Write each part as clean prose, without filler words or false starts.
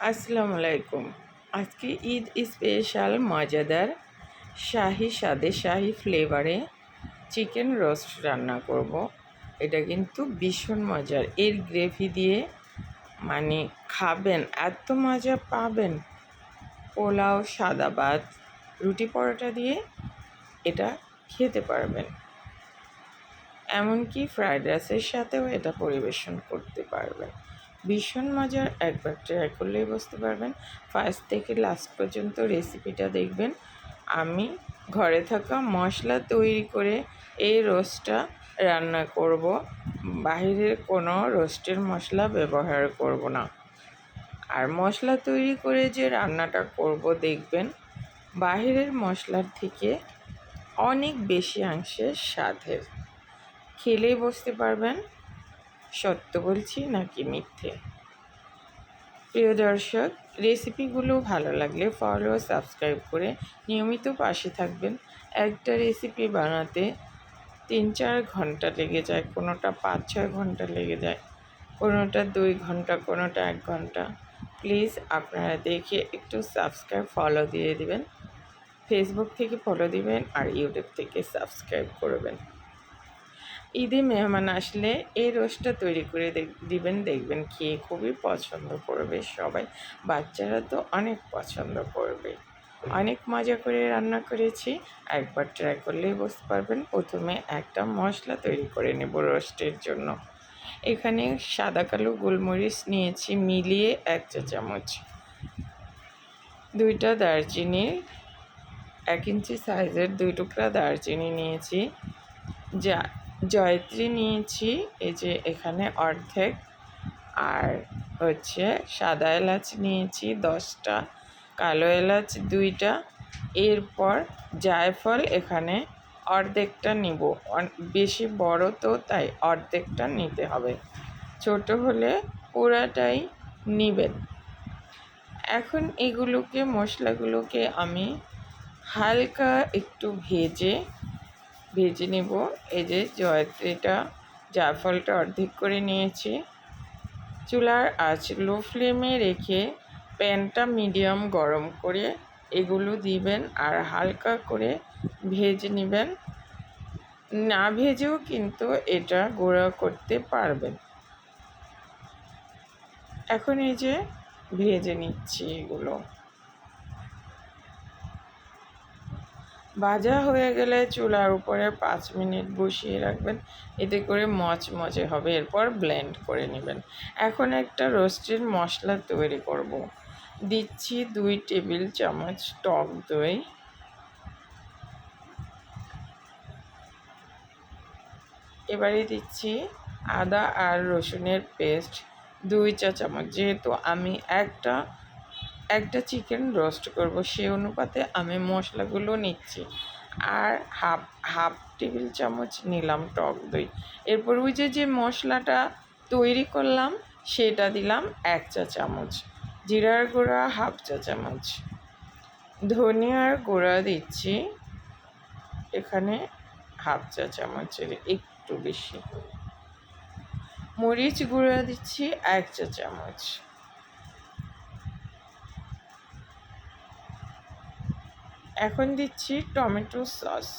আসসালামু আলাইকুম। আজকে ঈদ স্পেশাল মজাদার শাহি স্বাদে শাহি ফ্লেভারে চিকেন রোস্ট রান্না করব। এটা কিন্তু ভীষণ মজার। এর গ্রেভি দিয়ে মানে খাবেন, এত মজা পাবেন। পোলাও, সাদা ভাত, রুটি পরোটা দিয়ে এটা খেতে পারবেন। এমনকি ফ্রায়েড রাইসের সাথেও এটা পরিবেশন করতে পারবেন। ভীষণ মজার, একবার ট্রাই করলেই বুঝতে পারবেন। ফার্স্ট থেকে লাস্ট পর্যন্ত রেসিপিটা দেখবেন। আমি ঘরে থাকা মশলা তৈরি করে এই রোস্টটা রান্না করব। বাহিরের কোনো রোস্টের মশলা ব্যবহার করব না। আর মশলা তৈরি করে যে রান্নাটা করব দেখবেন বাহিরের মশলার থেকে অনেক বেশি অংশের স্বাদের। খেলেই বুঝতে পারবেন সত্য বলছি নাকি মিথ্যে। প্রিয় দর্শক, রেসিপিগুলো ভালো লাগলে ফলো ও সাবস্ক্রাইব করে নিয়মিত পাশে থাকবেন। একটা রেসিপি বানাতে 3-4 ঘন্টা লেগে যায়, কোনোটা 5-6 ঘন্টা লেগে যায়, কোনোটা 2 ঘন্টা, কোনোটা 1 ঘন্টা। প্লিজ আপনারা দেখে একটু সাবস্ক্রাইব ফলো দিয়ে দিবেন। ফেসবুক থেকে ফলো দিবেন আর ইউটিউব থেকে সাবস্ক্রাইব করবেন। ঈদে মেহমান আসলে এই রোস্টটা তৈরি করে দিবেন, দেখবেন খেয়ে খুবই পছন্দ করবে সবাই। বাচ্চারা তো অনেক পছন্দ করবে। অনেক মজা করে রান্না করেছি, একবার ট্রাই করলেই বুঝতে পারবেন। প্রথমে একটা মশলা তৈরি করে নেব রোস্টের জন্য। এখানে সাদা কালো গোলমরিচ নিয়েছি মিলিয়ে 1 চা চামচ, 2টা দারচিনি, 1 ইঞ্চি সাইজের 2 টুকরা দারচিনি নিয়েছি, জয়ত্রী নিয়েছি এই যে এখানে অর্ধেক, আর হচ্ছে সাদা এলাচ নিয়েছি 10টা, কালো এলাচ 2টা, এরপর জায়ফল এখানে অর্ধেকটা নিব। বেশি বড় তো তাই অর্ধেকটা নিতে হবে, ছোট হলে পুরাটাই নেবেন। এখন এগুলোকে মশলাগুলোকে আমি হালকা একটু ভেজে নেব। এই যে জয়ত্রীটা, জায়ফলটা অর্ধেক করে নিয়েছি। চুলার আঁচ লো ফ্লেমে রেখে প্যানটা মিডিয়াম গরম করে এগুলো দিবেন আর হালকা করে ভেজে নেবেন। না ভেজেও কিন্তু এটা গুঁড়া করতে পারবেন। এখন এই যে ভেজে নিচ্ছি এগুলো। ভাজা হয়ে গেলে চুলার উপরে 5 মিনিট বসিয়ে রাখবেন, এতে করে মচমচে হবে। এরপর ব্লেন্ড করে নেবেন। এখন একটা রোস্টের মশলা তৈরি করব। দিচ্ছি 2 টেবিল চামচ টক দই, এবারে দিচ্ছি আদা আর রসুনের পেস্ট 2 চা চামচ। যেহেতু আমি একটা চিকেন রোস্ট করব সেই অনুপাতে আমি মশলাগুলো নিচ্ছি। আর হাফ টেবিল চামচ নিলাম টক দই। এরপর ওই যে মশলাটা তৈরি করলাম সেটা দিলাম 1 চা চামচ, জিরার গুঁড়া 1/2 চা চামচ, ধনিয়ার গুঁড়া দিচ্ছি এখানে 1/2 চা চামচের একটু বেশি, মরিচ গুঁড়া দিচ্ছি 1 চা চামচ। এখন দিচ্ছি টমেটো সস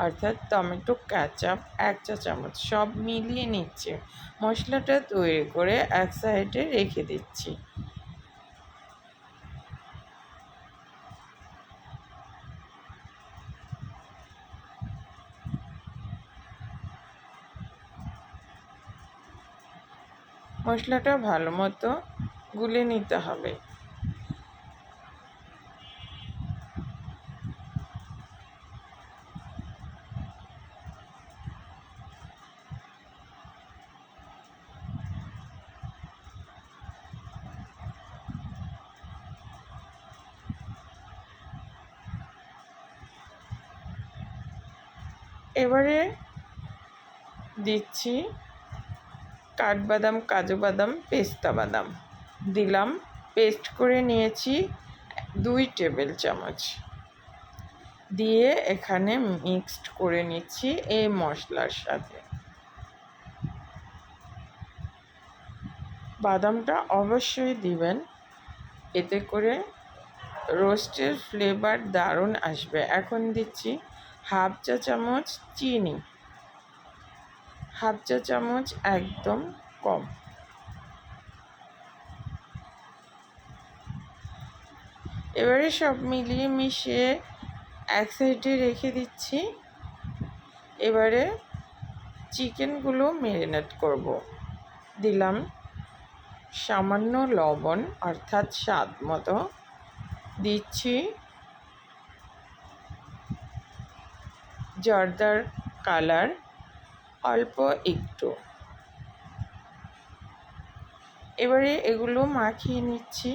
অর্থাৎ টমেটো কেচাপ 1 চা চামচ। সব মিলিয়ে নিচ্ছি, মশলাটা তৈরি করে এক সাইডে রেখে দিচ্ছি। মশলাটা ভালো মতো গুলে নিতে হবে। এবারে দিচ্ছি কাঠবাদাম, কাজু বাদাম, পেস্তা বাদাম দিলাম, পেস্ট করে নিয়েছি 2 টেবিল চামচ, দিয়ে এখানে মিক্সড করে নিচ্ছি এই মশলার সাথে। বাদামটা অবশ্যই দিবেন, এতে করে রোস্টের ফ্লেভার দারুণ আসবে। এখন দিচ্ছি হাফ চা চামচ চিনি, হাফ চা চামচ একদম কম। এবারে সব মিলিয়ে মিশিয়ে এক সাইডে রেখে দিচ্ছি। এবারে চিকেনগুলো ম্যারিনেট করব। দিলাম সামান্য লবণ অর্থাৎ স্বাদ মতো, দিচ্ছি জর্দার কালার অল্প একটু। এবারে এগুলো মাখিয়ে নিচ্ছি।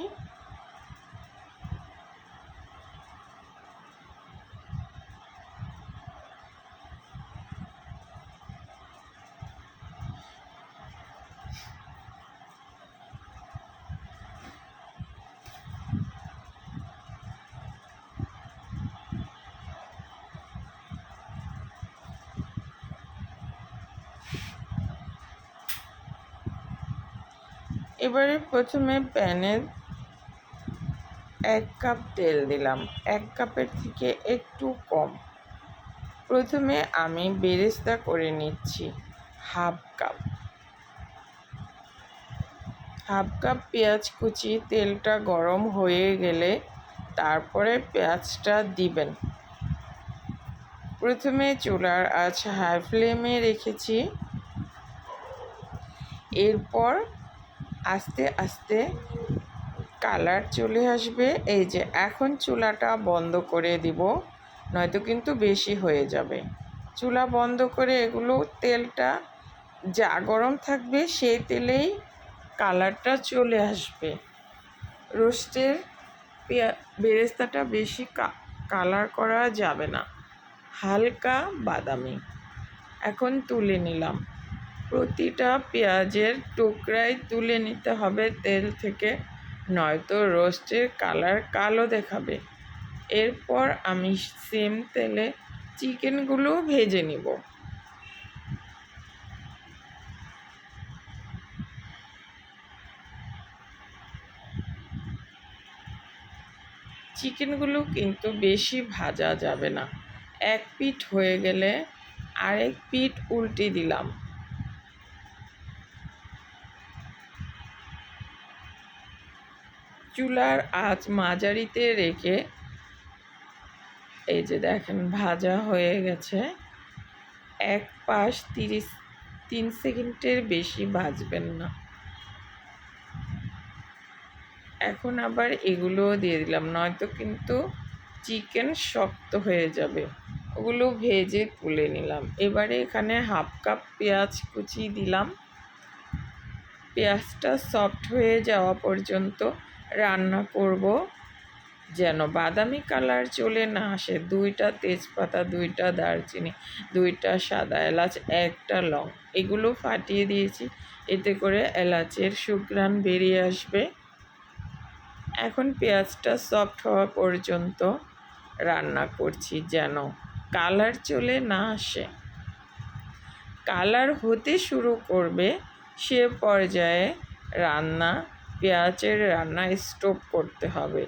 এবারে প্রথমে প্যানে 1 কাপ তেল দিলাম, 1 কাপের থেকে একটু কম। প্রথমে আমি বেরেস্তা করে নিচ্ছি হাফ কাপ পেঁয়াজ কুচি। তেলটা গরম হয়ে গেলে তারপরে পেঁয়াজটা দিবেন। প্রথমে চুলার আঁচ হাই ফ্লেমে রেখেছি। এরপর আস্তে আস্তে কালার চলে আসবে। এই যে এখন চুলাটা বন্ধ করে দিব, নয়তো কিন্তু বেশি হয়ে যাবে। চুলা বন্ধ করে এগুলো তেলটা যা গরম থাকবে সেই তেলেই কালারটা চলে আসবে। রোস্টের বেরেস্তাটা বেশি কালার করা যাবে না, হালকা বাদামি। এখন তুলে নিলাম। প্রতিটা পেঁয়াজের টুকরাই তুলে নিতে হবে তেল থেকে, নয়তো রোস্টের কালার কালো দেখাবে। এরপর আমি সেম তেলে চিকেনগুলো ভেজে নিব। চিকেনগুলো কিন্তু বেশি ভাজা যাবে না। এক পিঠ হয়ে গেলে আরেক পিঠ উল্টে দিলাম। চুলার আঁচ মাঝারিতে রেখে এই যে দেখেন ভাজা হয়ে গেছে। এক পাশ 3 সেকেন্ডের বেশি ভাজবেন না। এখন আবার এগুলোও দিয়ে দিলাম, নয়তো কিন্তু চিকেন শক্ত হয়ে যাবে। ওগুলো ভেজে তুলে নিলাম। এবারে এখানে হাফ কাপ পেঁয়াজ কুচি দিলাম। পেঁয়াজটা সফট হয়ে যাওয়া পর্যন্ত রান্না করব, যেন বাদামি কালার চলে না আসে। 2টা তেজপাতা, 2টা দারচিনি, 2টা সাদা এলাচ, 1টা লং, এগুলো ফাটিয়ে দিয়েছি। এতে করে এলাচের সুঘ্রাণ বেরিয়ে আসবে। এখন পেঁয়াজটা সফট হওয়া পর্যন্ত রান্না করছি, যেন কালার চলে না আসে। কালার হতে শুরু করবে সে পর্যায়ে পেঁয়াজের রান্না স্টপ করতে হবে।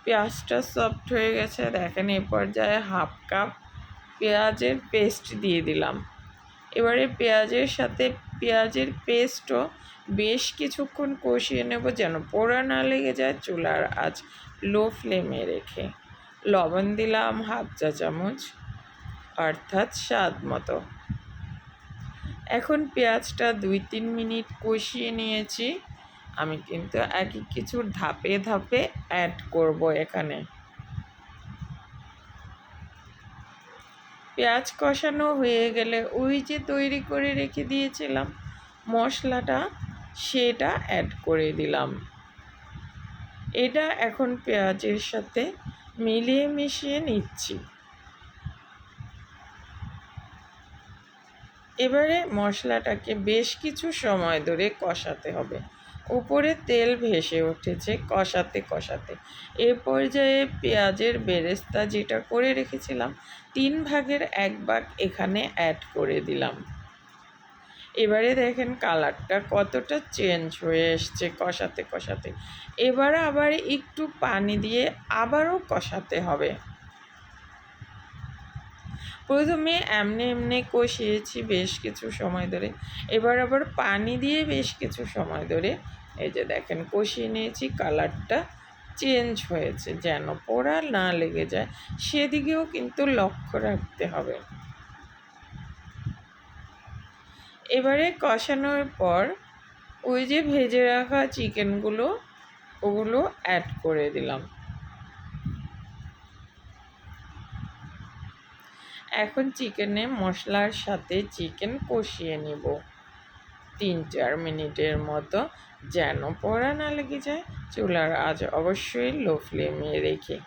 পেঁয়াজটা সফট হয়ে গেছে দেখেন। এ পর্যায়ে হাফ কাপ পেঁয়াজের পেস্ট দিয়ে দিলাম। এবারে পেঁয়াজের সাথে পেঁয়াজের পেস্টও বেশ কিছুক্ষণ কষিয়ে নেব, যেন পোড়া না লেগে যায়। চুলার আঁচ লো ফ্লেমে রেখে লবণ দিলাম হাফ চা চামচ অর্থাৎ স্বাদ মতো। এখন পেঁয়াজটা 2-3 মিনিট কষিয়ে নিয়েছি। আমি কিন্তু একই কিছুর ধাপে ধাপে অ্যাড করব এখানে। পেঁয়াজ কষানো হয়ে গেলে ওই যে তৈরি করে রেখে দিয়েছিলাম মশলাটা, সেটা অ্যাড করে দিলাম। এটা এখন পেঁয়াজের সাথে মিলিয়ে মিশিয়ে নিচ্ছি। এবারে মশলাটাকে বেশ কিছু সময় ধরে কষাতে হবে। উপরে তেল ভেসে উঠেছে কষাতে কষাতে। এ পর্যায়ে পেঁয়াজের বেরেস্তা যেটা করে রেখেছিলাম 3 ভাগের 1 ভাগ এখানে অ্যাড করে দিলাম। এবারে দেখেন কালারটা কতটা চেঞ্জ হয়ে এসছে কষাতে কষাতে। এবার আবার একটু পানি দিয়ে আবারও কষাতে হবে। প্রথমে এমনি এমনি কষিয়েছি বেশ কিছু সময় ধরে, এবার আবার পানি দিয়ে বেশ কিছু সময় ধরে এই যে দেখেন কষিয়ে নিয়েছি। কালারটা চেঞ্জ হয়েছে, যেন পোড়া না লেগে যায় সেদিকেও কিন্তু লক্ষ্য রাখতে হবে। এবারে কষানোর পর ওই যে ভেজে রাখা চিকেনগুলো ওগুলো অ্যাড করে দিলাম। এখন চিকেনে মশলার সাথে চিকেন কষিয়ে নিব 3-4 মিনিটের মতো, যেন পোড়া না লেগে যায়। চুলার আঁচ অবশ্যই লো ফ্লেমে রেখে।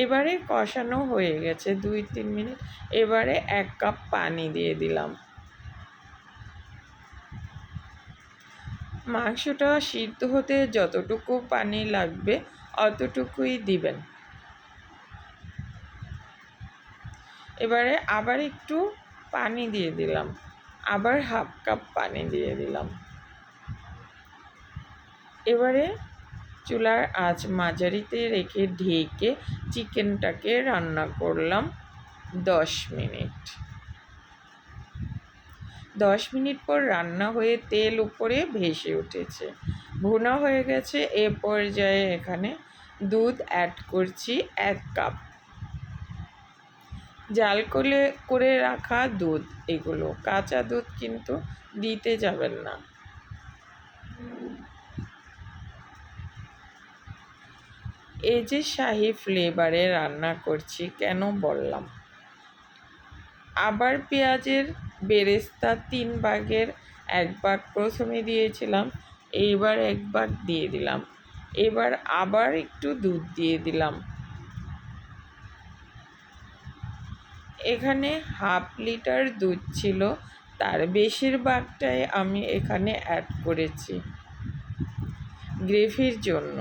এবারে কষানো হয়ে গেছে 2-3 মিনিট। এবারে 1 কাপ পানি দিয়ে দিলাম। মাংসটা সিদ্ধ হতে যতটুকু পানি লাগবে অতটুকুই দিবেন। এবারে আবার একটু পানি দিয়ে দিলাম, আবার 1/2 কাপ পানি দিয়ে দিলাম। এবারে চুলার আঁচ মাঝারিতে রেখে ঢেকে চিকেনটাকে রান্না করলাম 10 মিনিট। 10 মিনিট পর রান্না হয়ে তেল উপরে ভেসে উঠেছে, ভুনা হয়ে গেছে। এ পর্যায়ে এখানে দুধ অ্যাড করছি 1 কাপ। জাল করে রাখা দুধ, এগুলো কাঁচা দুধ কিন্তু দিতে যাবেন না। এই যে শাহি ফ্লেভারে রান্না করছি কেন বললাম। আবার পেঁয়াজের বেরেস্তা 3 ভাগের 1 ভাগ প্রথমে দিয়েছিলাম, এইবার 1 ভাগ দিয়ে দিলাম। এবার আবার একটু দুধ দিয়ে দিলাম। এখানে 1/2 লিটার দুধ ছিল, তার বেশিরভাগটাই আমি এখানে অ্যাড করেছি গ্রেভির জন্য।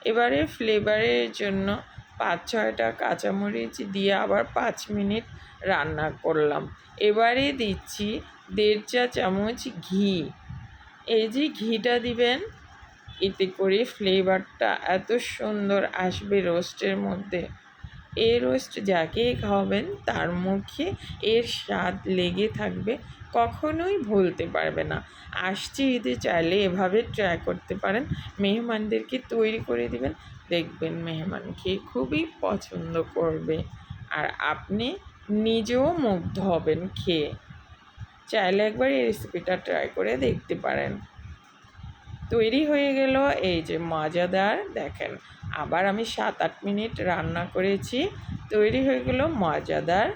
এবারে ফ্লেভারের জন্য 5-6টা কাঁচামরিচ দিয়ে আবার 5 মিনিট রান্না করলাম। এবারে দিচ্ছি 1.5 চা চামচ ঘি। এই যে ঘিটা দিবেন, এতে করে ফ্লেভারটা এত সুন্দর আসবে রোস্টের মধ্যে। এই রোস্ট যাকে খাওয়াবেন তার মুখে এর স্বাদ লেগে থাকবে, কখনোই ভুলতে পারবে না। আসছে ঈদে চাইলে এভাবে ট্রাই করতে পারেন, মেহমানদেরকে তৈরি করে দিবেন, দেখবেন মেহমান খেয়ে খুবই পছন্দ করবে আর আপনি নিজেও মুগ্ধ হবেন খেয়ে। চাইলে একবার এই রেসিপিটা ট্রাই করে দেখতে পারেন। তৈরি হয়ে গেল এই যে মজাদার, দেখেন আবার আমি 7-8 মিনিট রান্না করেছি। তৈরি হয়ে গেল মজাদার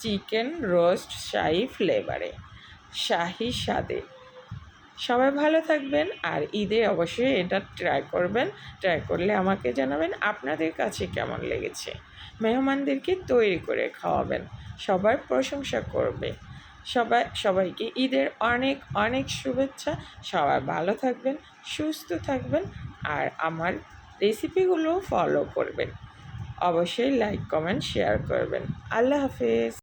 চিকেন রোস্ট শাহি ফ্লেভারে, শাহি স্বাদে। সবাই ভালো থাকবেন আর ঈদে অবশ্যই এটা ট্রাই করবেন। ট্রাই করলে আমাকে জানাবেন আপনাদের কাছে কেমন লেগেছে। মেহমানদেরকে তৈরি করে খাওয়াবেন, সবার প্রশংসা করবে। সবাইকে ঈদের অনেক অনেক শুভেচ্ছা। সবাই ভালো থাকবেন, সুস্থ থাকবেন আর আমার রেসিপিগুলো ফলো করবেন। অবশ্যই লাইক কমেন্ট শেয়ার করবেন। আল্লাহ হাফেজ।